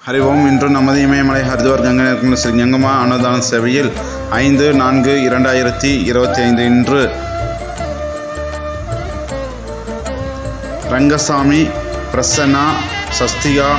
ஹரி ஓம். இன்று நமது இமயமலை ஹரித்வார் கங்கை இருக்கும் ஸ்ரீ கங்கம்மா அன்னதான சேவையில் 5/4/2025 இன்று ரங்கசாமி, பிரசன்னா, சஸ்திகா,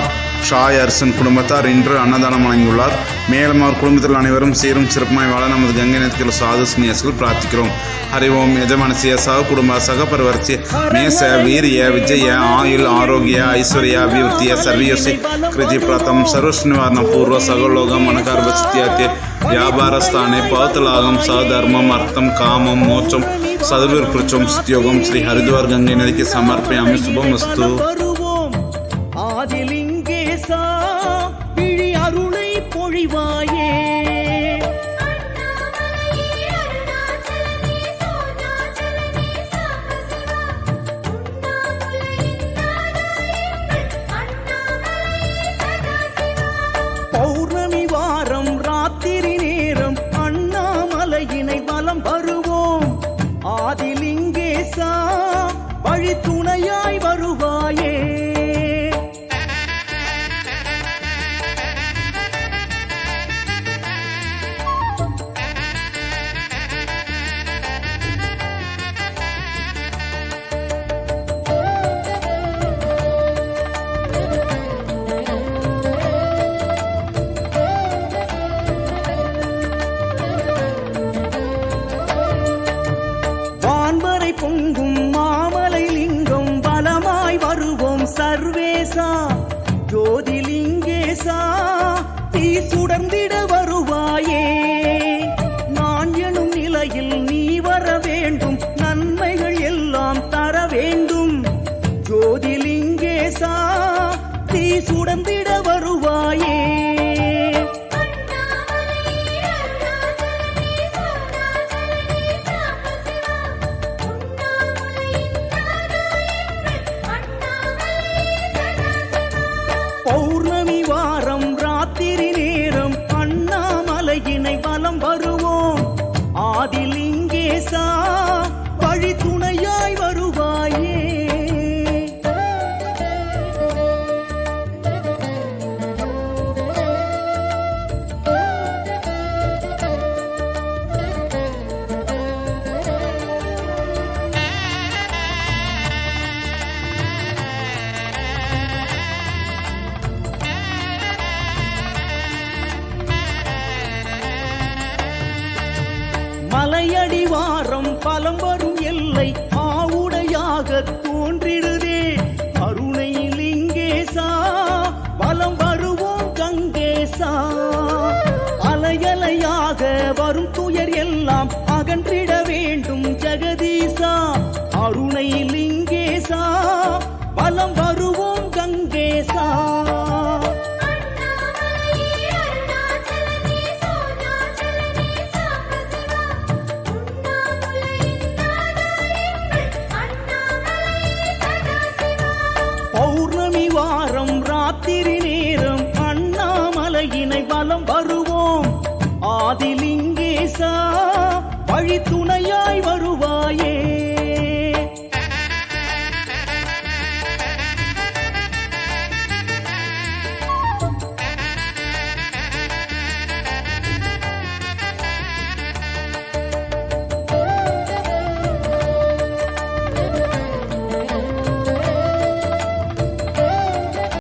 ஷாய் அரசன் குடும்பத்தார் இன்று அன்னதானம் வழங்கியுள்ளார். மேலும் அவர் குடும்பத்தில் அனைவரும் சீரும் சிறப்புமாய் வாழ நமது கங்கை நதிக்குள்ள சாது சன்னியாசிகள் பிரார்த்திக்கிறோம். ஹரி ஓம். ಯಜಮಾನಸಿಯ ಸಹಕುಟುಂಬ ಸಹಪರಿವರ್ತಿಯ ಮೇಸ ವೀರ್ಯ ವಿಜಯ ಆಯುಲ್ ಆರೋಗ್ಯ ಐಶ್ವರ್ಯ ಅಭಿವೃದ್ಧಿಯ ಸರ್ವೀಯಸಿ ಕೃತಿ ಪ್ರಥಮ ಸರ್ವಶ್ನಿವಾರಣ ಪೂರ್ವ ಸಗಲೋಗ ಮನಕಾರ್ಭಸ್ತ್ಯಾತೆ ವ್ಯಾಪಾರ ಸ್ಥಾನೆ ಪೌತಲಾಗಂ ಸಹಧರ್ಮಂ ಅರ್ಥಂ ಕಾಮಂ ಮೋಕ್ಷಂ ಸದವಿರ್ಪೃಚಂ ಸ್ತೋಗಂ ಶ್ರೀ ಹರಿದ್ವಾರ್ ಗಂಗೈ ನದಿಗೆ ಸಮರ್ಪಯಾಮಿ. ಶುಭಮಸ್ತು. ஆதிலிங்கேசா விழி அருளை பொழிவாயே, பௌர்ணமி வாரம் ராத்திரி நேரம் அண்ணாமலையினை வலம் வருவோம். ஆதிலிங்கேசா வழி துணையாய் வருவாயே. பொங்கும் மாமலை லிங்கம் பலமாய் வருவோம் சர்வேசா. ஜோதிலிங்கேசா தீ சுடர்ந்திட வருவாயே. நான் எனும் நிலையில் நீ வர வேண்டும், நன்மைகள் எல்லாம் தர வேண்டும். ஜோதிலிங்கேசா தீ சுடர்ந்திட வருவாயே. பௌர்ணமி வாரம் ராத்திரி நேரம் அண்ணாமலையினை வலம் வருவோம். ஆதிலிங்கேசா வழி துணையாய் வருவாயே. மலையடிவாரம் பலம் வரும் எல்லை ஆவுடையாக தோன்றிடுதே. அருணைலிங்கேசா பலம் வருவோம் கங்கேசா. அலையலையாக வரும் துயர் எல்லாம் அகன்றிட வேண்டும் ஜெகதீசா. அருணைலிங்கேசா பலம் வருவோம் கங்கேசா. பௌர்ணமி வாரம் ராத்திரி நேரம் அண்ணாமலையினை வலம் வருவோம். ஆதிலிங்கேசா வழி துணையாய்